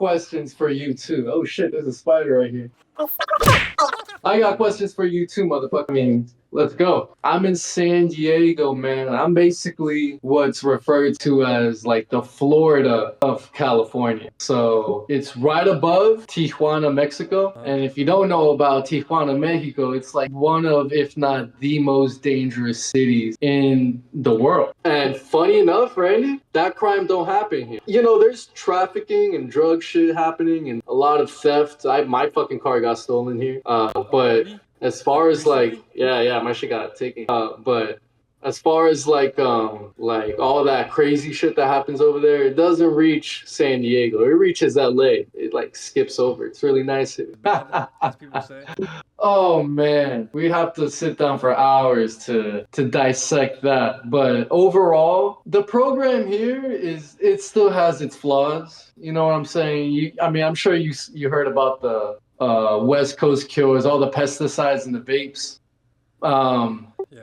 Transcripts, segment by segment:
questions for you too. Oh shit, there's a spider right here. I got questions for you too, motherfucker. I mean, let's go. I'm in San Diego, man. I'm basically what's referred to as like the Florida of California. So it's right above Tijuana, Mexico. And if you don't know about Tijuana, Mexico, it's like one of, if not the most dangerous cities in the world. And funny enough, Randy, that crime don't happen here. You know, there's trafficking and drug shit happening and a lot of theft. My fucking car got stolen here. But as far as like, yeah, my shit got taken. But as far as like all that crazy shit that happens over there, it doesn't reach San Diego. It reaches LA. It like skips over. It's really nice here. As people say. Oh man, we have to sit down for hours to dissect that. But overall, the program here it still has its flaws. You know what I'm saying? I'm sure you heard about the West Coast cures, all the pesticides and the vapes.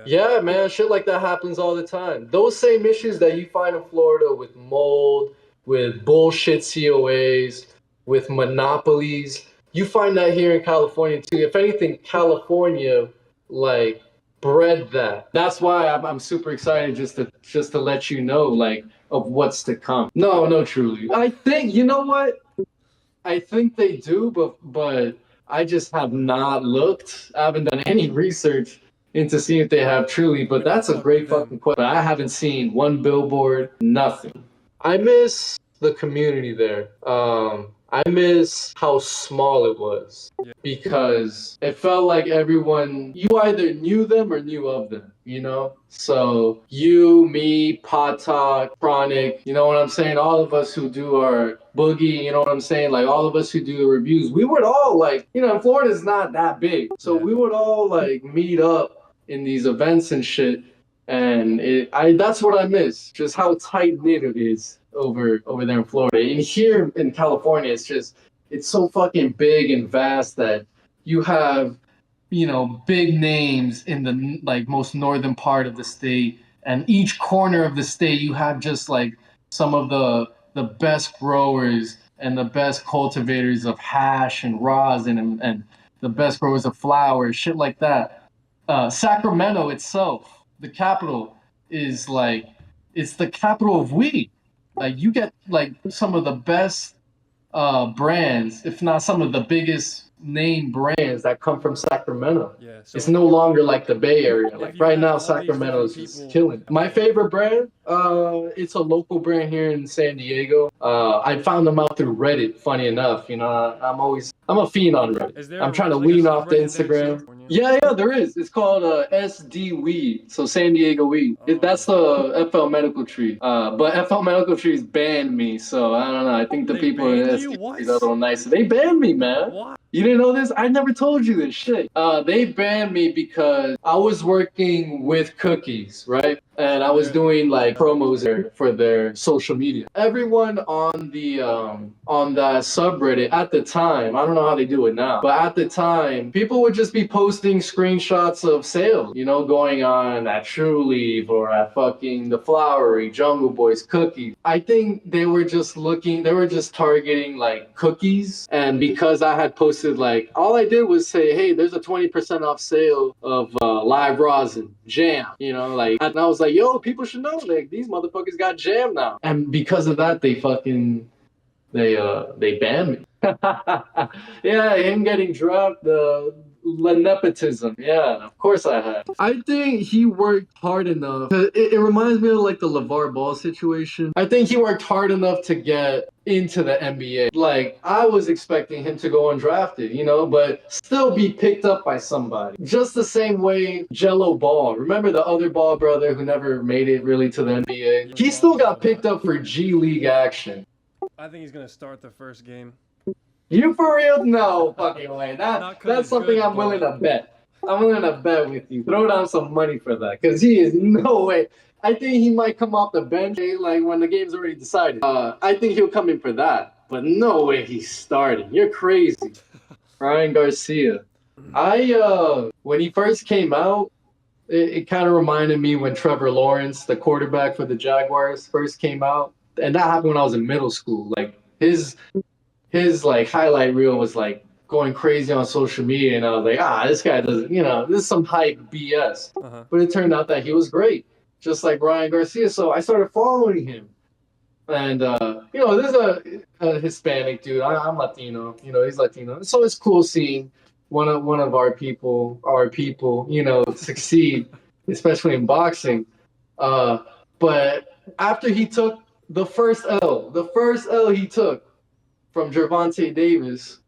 Yeah, man, shit like that happens all the time. Those same issues that you find in Florida with mold, with bullshit COAs, with monopolies, you find that here in California too. If anything, California like bred that. That's why I'm super excited just to let you know like of what's to come. No, truly. I think you know what? I think they do, but I just have not looked. I haven't done any research into seeing if they have Trulieve, but that's a great fucking question. I haven't seen one billboard, nothing. I miss the community there. I miss how small it was because it felt like everyone, you either knew them or knew of them, you know? So you, me, Patak, Chronic, you know what I'm saying? All of us who do our boogie, you know what I'm saying? Like all of us who do the reviews, we would all like, you know, Florida's not that big. So we would all like meet up in these events and shit. And that's what I miss, just how tight-knit it is over there in Florida. And here in California, it's so fucking big and vast that you have, you know, big names in the like most northern part of the state, and each corner of the state you have just like some of the best growers and the best cultivators of hash and rosin and the best growers of flowers, shit like that. Sacramento itself, the capital, is like, it's the capital of weed. Like you get like some of the best brands, if not some of the biggest name brands that come from Sacramento. Yeah, so it's no longer like the Bay Area. Like right now, Sacramento is just killing. My favorite brand, it's a local brand here in San Diego. I found them out through Reddit. Funny enough, you know, I'm a fiend on Reddit. I'm trying to wean off the Instagram. Yeah, there is. It's called SD Weed, so San Diego Weed. That's the FL MedicalTrees. But FL MedicalTrees banned me, so I don't know. I think the people in SD Weed are a little nicer. They banned me, man. What? You didn't know this? I never told you this shit. They banned me because I was working with cookies, right? And I was doing like promos there for their social media. Everyone on that subreddit at the time, I don't know how they do it now, but at the time, people would just be posting screenshots of sales, you know, going on at Trulieve or at fucking The Flowery, Jungle Boys, Cookies. I think they were just targeting like cookies. And because I had posted like, all I did was say, hey, there's a 20% off sale of live rosin, jam, you know, like, and I was like, yo, people should know, like, these motherfuckers got jam now. And because of that, they banned me. Yeah, him getting dropped, the nepotism. Yeah, of course I have. I think he worked hard enough. It reminds me of like the LeVar Ball situation. I think he worked hard enough to get into the NBA. Like, I was expecting him to go undrafted, you know, but still be picked up by somebody. Just the same way Jello Ball. Remember the other Ball brother who never made it really to the NBA? He still got picked up for G League action. I think he's going to start the first game. You for real? No fucking way. That's something I'm willing to bet. I'm willing to bet with you. Throw down some money for that, because he is no way. I think he might come off the bench like when the game's already decided. I think he'll come in for that, but no way he's starting. You're crazy. Ryan Garcia. When he first came out, it kind of reminded me when Trevor Lawrence, the quarterback for the Jaguars, first came out. And that happened when I was in middle school. Like, his his like highlight reel was like going crazy on social media, and I was like, this guy doesn't, this is some hype BS. But it turned out that he was great, just like Ryan Garcia. So I started following him. And, this is a Hispanic dude. I'm Latino, he's Latino. So it's cool seeing one of our people, succeed, especially in boxing. But after he took the first L he took from Gervonta Davis,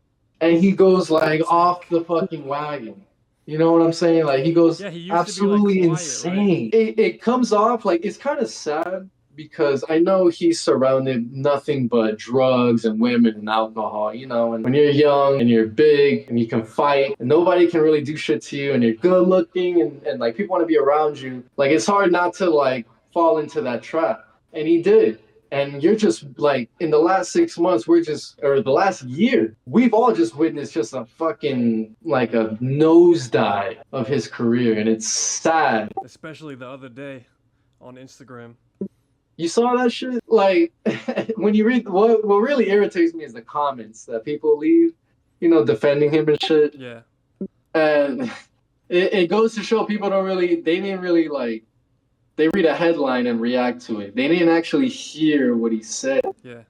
and he goes like off the fucking wagon. You know what I'm saying? Like he goes absolutely insane. Right? It comes off like it's kind of sad because I know he's surrounded nothing but drugs and women and alcohol, and when you're young and you're big and you can fight and nobody can really do shit to you and you're good looking and like people want to be around you, like it's hard not to like fall into that trap. And he did. And you're just like, in the last 6 months, or the last year, we've all just witnessed just a fucking, like a nosedive of his career. And it's sad. Especially the other day on Instagram. You saw that shit? Like, when you read, what really irritates me is the comments that people leave, defending him and shit. Yeah. And it goes to show people they didn't really like, they read a headline and react to it. They didn't actually hear what he said. Yeah.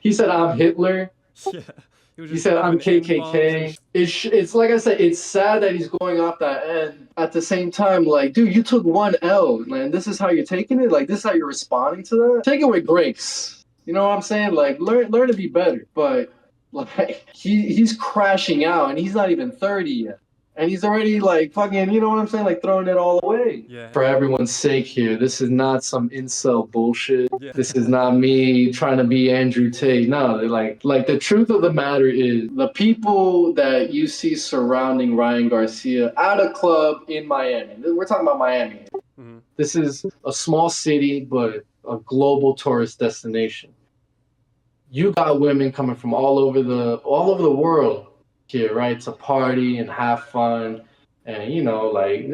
He said, I'm Hitler. Yeah. He said, I'm KKK. It's like I said, it's sad that he's going off that end. At the same time, like, dude, you took one L, man. This is how you're taking it? Like, this is how you're responding to that? Take it with grace. You know what I'm saying? Like, learn to be better. But, like, he's crashing out, and he's not even 30 yet. And he's already like fucking, you know what I'm saying? Like throwing it all away. Yeah. For everyone's sake here, this is not some incel bullshit. Yeah. This is not me trying to be Andrew Tate. No, like the truth of the matter is the people that you see surrounding Ryan Garcia at a club in Miami. We're talking about Miami. Mm-hmm. This is a small city, but a global tourist destination. You got women coming from all over the world here, right, to party and have fun, and like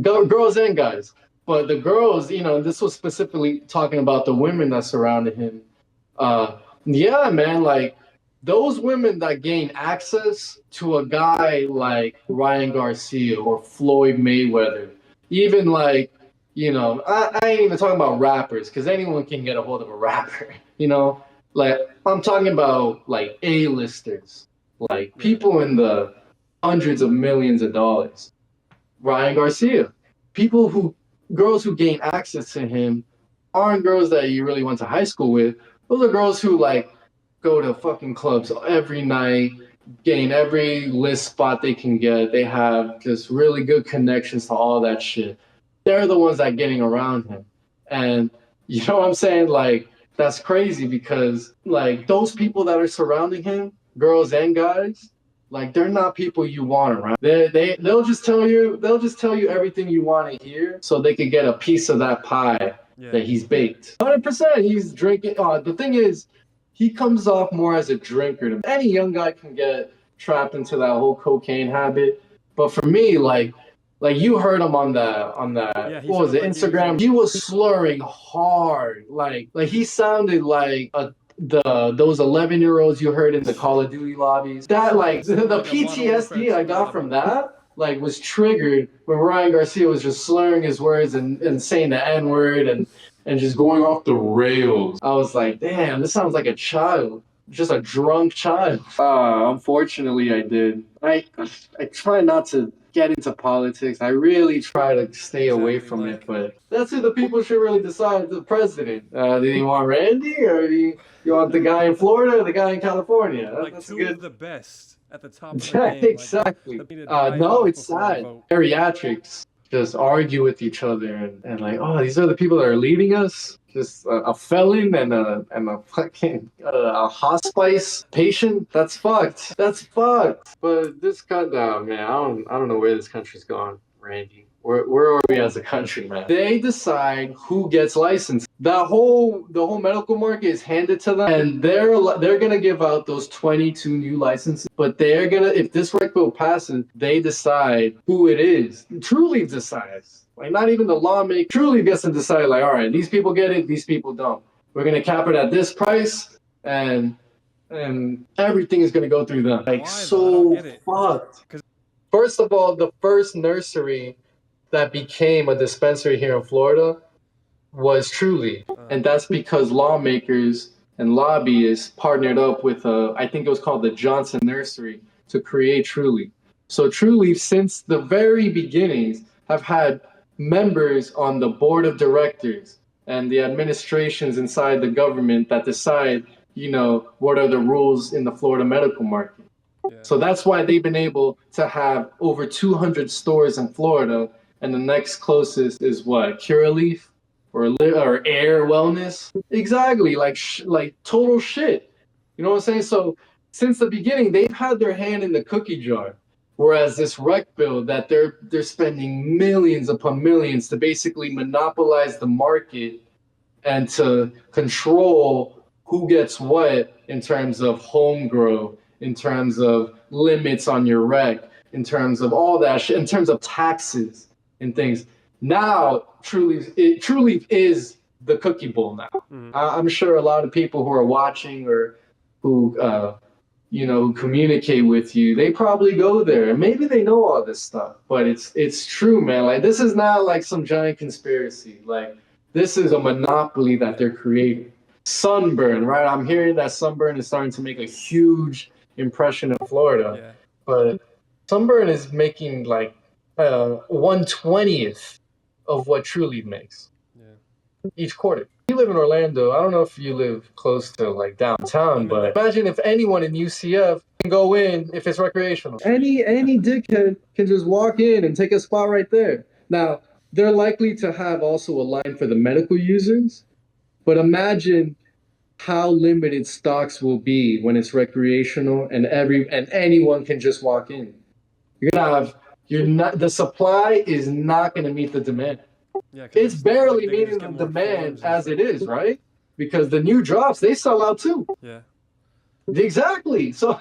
girls and guys. But the girls, this was specifically talking about the women that surrounded him. Yeah, man, like those women that gain access to a guy like Ryan Garcia or Floyd Mayweather, even like, I ain't even talking about rappers because anyone can get a hold of a rapper, like I'm talking about like A-listers. Like people in the hundreds of millions of dollars. Ryan Garcia. Girls who gain access to him aren't girls that you really went to high school with. Those are girls who like go to fucking clubs every night, gain every list spot they can get. They have just really good connections to all that shit. They're the ones that getting around him. And you know what I'm saying? Like, that's crazy because like those people that are surrounding him, girls and guys, like they're not people you want around. They'll just tell you everything you want to hear so they could get a piece of that pie that he's baked. 100% he's drinking. The thing is, he comes off more as a drinker. Any young guy can get trapped into that whole cocaine habit. But for me, like you heard him on that what was it, Instagram? He was slurring hard. Like he sounded like those 11-year-olds you heard in the Call of Duty lobbies. That like the PTSD I got from that like was triggered when Ryan Garcia was just slurring his words and saying the N-word and just going off the rails. I was like, damn, this sounds like a child. Just a drunk child. Unfortunately I did. I try not to get into politics. I really try to stay away from it, but that's who the people should really decide the president. Do you want Randy or do you want the guy in Florida or the guy in California? Like that's two good. Of the best at the top of the game. Exactly. No, it's sad. Geriatrics just argue with each other and like, oh, these are the people that are leading us. Just a felon and a fucking a hospice patient. That's fucked. That's fucked. But this cut down, man. I don't know where this country's gone, Randy. Where are we as a country, man? They decide who gets licensed. The whole medical market is handed to them, and they're gonna give out those 22 new licenses. But they're gonna, if this rec bill passes, they decide who it is. Trulieve decides. Like, not even the lawmaker. Trulieve gets to decide, like, all right, these people get it, these people don't. We're going to cap it at this price, and and everything is gonna go through them. Like, Why, though? I so don't get it. fucked. 'Cause- First of all, the first nursery that became a dispensary here in Florida was Trulieve, and that's because lawmakers and lobbyists partnered up with I think it was called the Johnson Nursery to create Trulieve. So Trulieve, since the very beginnings, have had members on the board of directors and the administrations inside the government that decide, you know, what are the rules in the Florida medical market. Yeah. So that's why they've been able to have over 200 stores in Florida, and the next closest is what, Curaleaf or Air Wellness? Exactly, like total shit. You know what I'm saying? So since the beginning, they've had their hand in the cookie jar. Whereas this rec bill that they're spending millions upon millions to basically monopolize the market and to control who gets what in terms of home grow, in terms of limits on your rec, in terms of all that shit, in terms of taxes and things. Now, Trulieve is the cookie bowl now. I'm sure a lot of people who are watching or who you know, communicate with you, they probably go there. Maybe they know all this stuff, but it's true, man. Like, this is not like some giant conspiracy. Like, this is a monopoly that they're creating. Sunburn, right? I'm hearing that Sunburn is starting to make a huge impression in Florida. Yeah. But Sunburn is making like 1/20th of what Trulieve makes each quarter. You live in Orlando. I don't know if you live close to like downtown, but imagine if anyone in UCF can go in if it's recreational. Any dickhead can just walk in and take a spot right there. Now, they're likely to have also a line for the medical users, but imagine how limited stocks will be when it's recreational and anyone can just walk in. The supply is not going to meet the demand. Yeah, it's barely meeting the demand as it is, right? Because the new drops, they sell out too. Yeah. Exactly. So,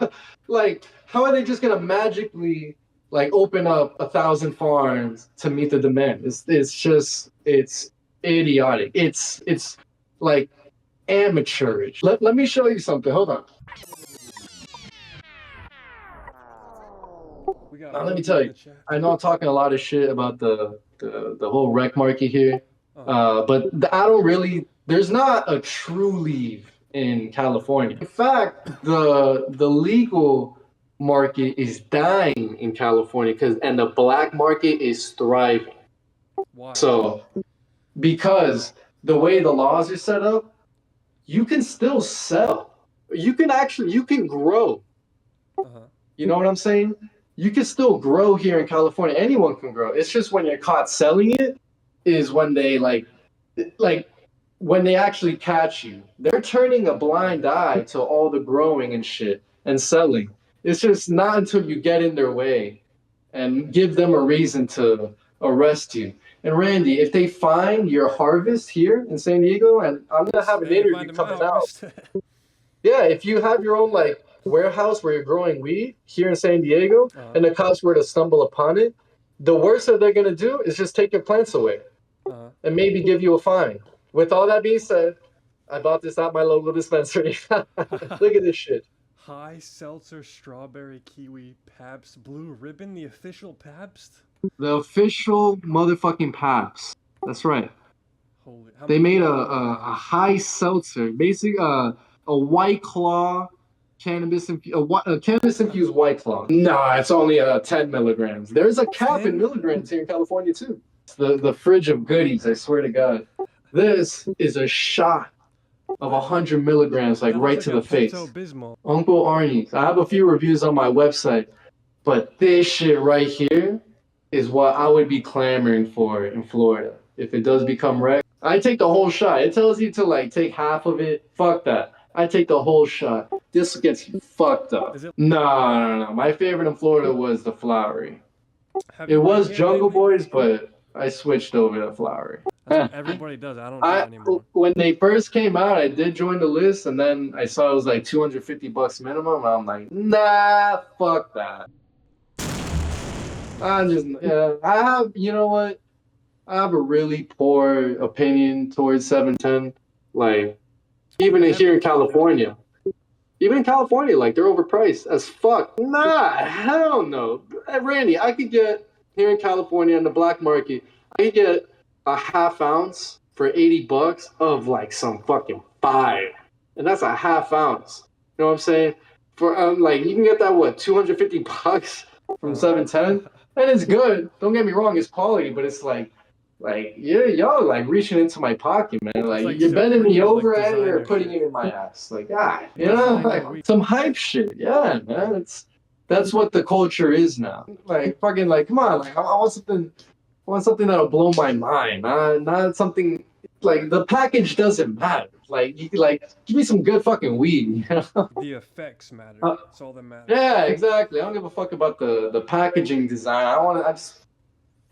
like, how are they just gonna magically like open up 1,000 farms to meet the demand? It's idiotic. It's like amateurish. Let me show you something. Hold on. Now, let me tell you, I know I'm talking a lot of shit about the whole rec market here, but there's not a Trulieve in California. In fact, the legal market is dying in California and the black market is thriving. Why? So, because the way the laws are set up, you can still sell. You can grow. You know what I'm saying? You can still grow here in California. Anyone can grow. It's just when you're caught selling it is when they when they actually catch you. They're turning a blind eye to all the growing and shit and selling. It's just not until you get in their way and give them a reason to arrest you. And Randy, if they find your harvest here in San Diego, and I'm gonna have an interview coming out. Yeah, if you have your own like warehouse where you're growing weed here in San Diego, and the cops were to stumble upon it, the worst that they're gonna do is just take your plants away and maybe give you a fine. With all that being said, I bought this at my local dispensary. Look at this shit. High Seltzer Strawberry Kiwi Pabst Blue Ribbon, the official Pabst? The official motherfucking Pabst. That's right. Holy, they made a high seltzer, basically a White Claw cannabis infused White Claw. Nah, it's only 10 milligrams. There's a cap in milligrams here in California too. It's the fridge of goodies, I swear to God. This is a shot of 100 milligrams, like right to the face. Uncle Arnie's. I have a few reviews on my website, but this shit right here is what I would be clamoring for in Florida. If it does become rec, I take the whole shot. It tells you to like take half of it. Fuck that. I take the whole shot. This gets fucked up. No. My favorite in Florida was the flowery. It was Jungle Boys, but I switched over to flowery. That's what everybody does. I don't do it anymore. When they first came out, I did join the list, and then I saw it was like $250 minimum. And I'm like, nah, fuck that. I have, you know what? I have a really poor opinion towards 710. Like, even here in California, Even in California, like they're overpriced as fuck. Nah, hell no. Hey, Randy, I could get here in California in the black market, I could get a half ounce for $80 of like some fucking fire. And that's a half ounce. You know what I'm saying? For like you can get that what, $250 from 710? And it's good. Don't get me wrong, it's quality, but it's like y'all like reaching into my pocket, man. Like you're bending me over and you're putting it in my ass. Like, you know, like some hype shit. Yeah, man. That's what the culture is now. Like fucking like, come on, like I want something that'll blow my mind. Not something like the package doesn't matter. Like you like give me some good fucking weed, you know? The effects matter. That's all that matters. Yeah, exactly. I don't give a fuck about the packaging design.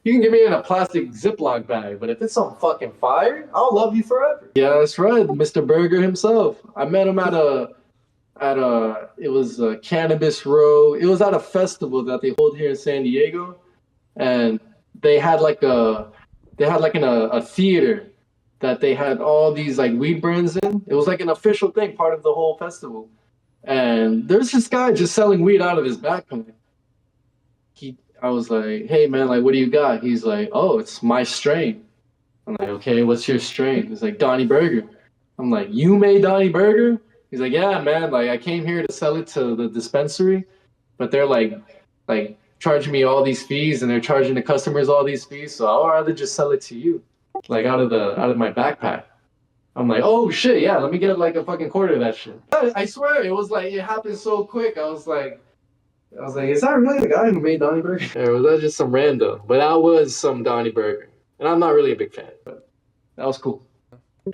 You can give me in a plastic Ziploc bag, but if it's on fucking fire, I'll love you forever. Yeah, that's right, Mr. Burger himself. I met him at it was a Cannabis Row. It was at a festival that they hold here in San Diego, and they had like a theater that they had all these like weed brands in. It was like an official thing, part of the whole festival. And there's this guy just selling weed out of his backpack. I was like, hey man, like what do you got? He's like, oh, it's my strain. I'm like, okay, what's your strain? He's like, Donny Burger. I'm like, you made Donny Burger? He's like, yeah, man, like I came here to sell it to the dispensary, but they're like charging me all these fees and they're charging the customers all these fees, so I'll rather just sell it to you, like out of my backpack. I'm like, oh shit, yeah, let me get like a fucking quarter of that shit. I swear, it was like, it happened so quick. I was like, is that really the guy who made Donny Burger? Or was that just some random? But that was some Donny Burger. And I'm not really a big fan, but that was cool.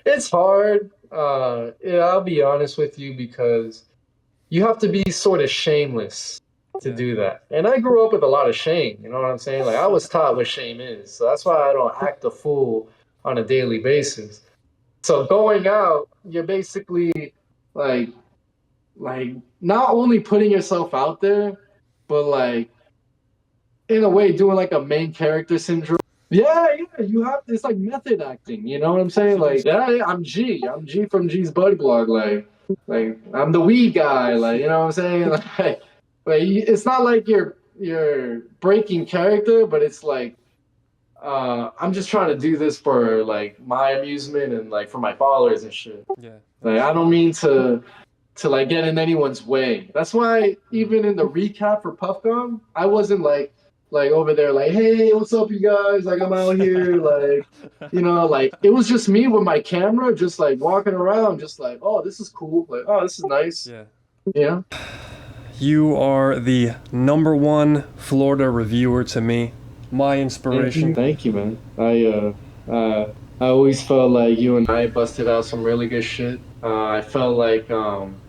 It's hard. Yeah, I'll be honest with you, because you have to be sort of shameless to do that. And I grew up with a lot of shame, you know what I'm saying? Like I was taught what shame is. So that's why I don't act a fool on a daily basis. So going out, you're basically like not only putting yourself out there, but like in a way doing like a main character syndrome. Yeah, you have this like method acting, you know what I'm saying? Like, yeah, I'm G from G's Bud Blog, like I'm the weed guy, like, you know what I'm saying? Like it's not like you're breaking character, but it's like I'm just trying to do this for like my amusement and like for my followers and shit. Yeah. Like I don't mean to like get in anyone's way. That's why even in the recap for PuffCon, I wasn't like over there like, hey, what's up you guys? Like I'm out here, like, you know, like it was just me with my camera, just like walking around, just like, oh, this is cool. Like, oh, this is nice. Yeah. Yeah. You are the #1 Florida reviewer to me. My inspiration. Thank you, man. I always felt like you and I busted out some really good shit. I felt like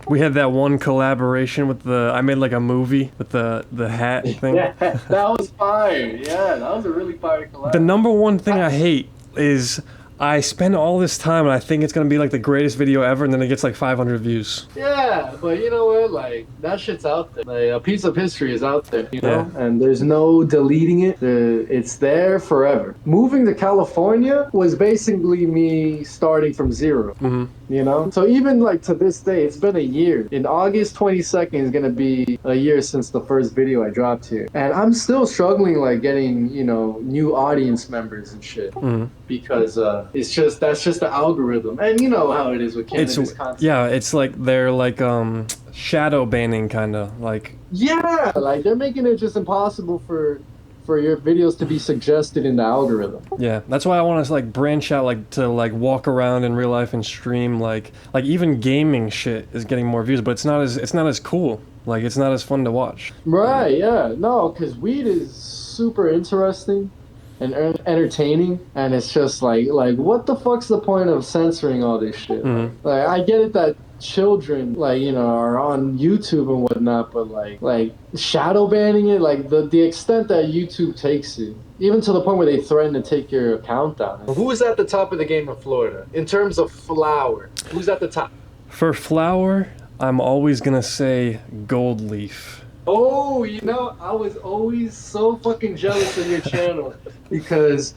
we had that one collaboration with I made like a movie with the hat thing. Yeah, that was fire. Yeah, that was a really fire collab. The #1 thing I hate is I spend all this time and I think it's gonna be like the greatest video ever, and then it gets like 500 views. Yeah, but you know what? Like that shit's out there. Like a piece of history is out there, you know, and there's no deleting it. It's there forever. Moving to California was basically me starting from zero. Mm-hmm. You know, so even like to this day, it's been a year. In August 22nd is gonna be a year since the first video I dropped here, and I'm still struggling like getting, you know, new audience members and shit, because that's just the algorithm, and you know how it is with cannabis content. Yeah, it's like they're like shadow banning kind of like. Yeah, like they're making it just impossible for your videos to be suggested in the algorithm. Yeah, that's why I want to like branch out, like to like walk around in real life and stream like even gaming shit is getting more views, but it's not as cool. Like it's not as fun to watch. Right? Yeah. No, because weed is super interesting and entertaining, and it's just like what the fuck's the point of censoring all this shit? Mm-hmm. Like I get it that children like, you know, are on YouTube and whatnot, but like shadow banning it, like the extent that YouTube takes it, even to the point where they threaten to take your account down. Who's at the top of the game in Florida in terms of flower? Who's at the top? For flower, I'm always gonna say Gold Leaf. Oh, you know, I was always so fucking jealous of your channel because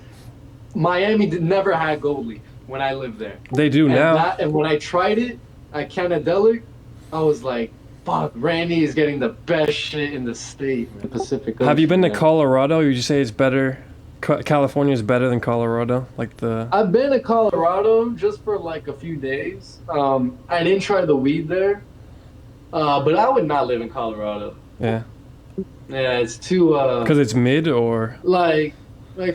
Miami never had Gold Leaf when I lived there. They do now. And when I tried it at Canadelic, I was like, fuck, Randy is getting the best shit in the state, man. Pacific Ocean. Have you been to man. Colorado? Would you say it's better? California is better than Colorado? I've been to Colorado just for like a few days. I didn't try the weed there, but I would not live in Colorado. Yeah. Yeah, it's too. Because it's mid or? Like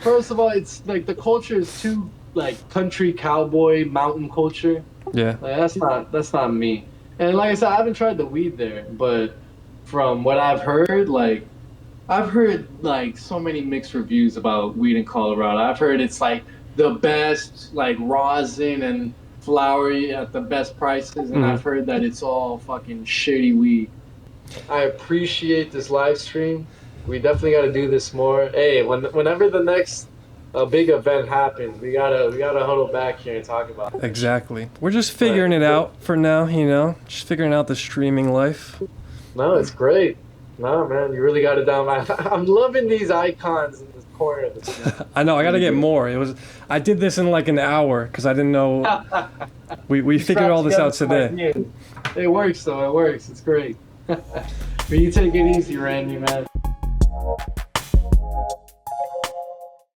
first of all, it's like the culture is too like country cowboy mountain culture. Yeah. Like, that's not me. And like I said, I haven't tried the weed there, but from what I've heard like so many mixed reviews about weed in Colorado. I've heard it's like the best, like rosin and flowery at the best prices, and I've heard that it's all fucking shitty weed. I appreciate this live stream. We definitely got to do this more. Hey, whenever the next big event happens, we gotta huddle back here and talk about it. Exactly. We're just figuring it out for now, you know, just figuring out the streaming life. No, it's great. No, man, you really got it down. I'm loving these icons in this corner of the screen. I know, I gotta get more. I did this in like an hour because I didn't know. We figured all this out today. It works though. It works. It's great. But you take it easy, Randy, man.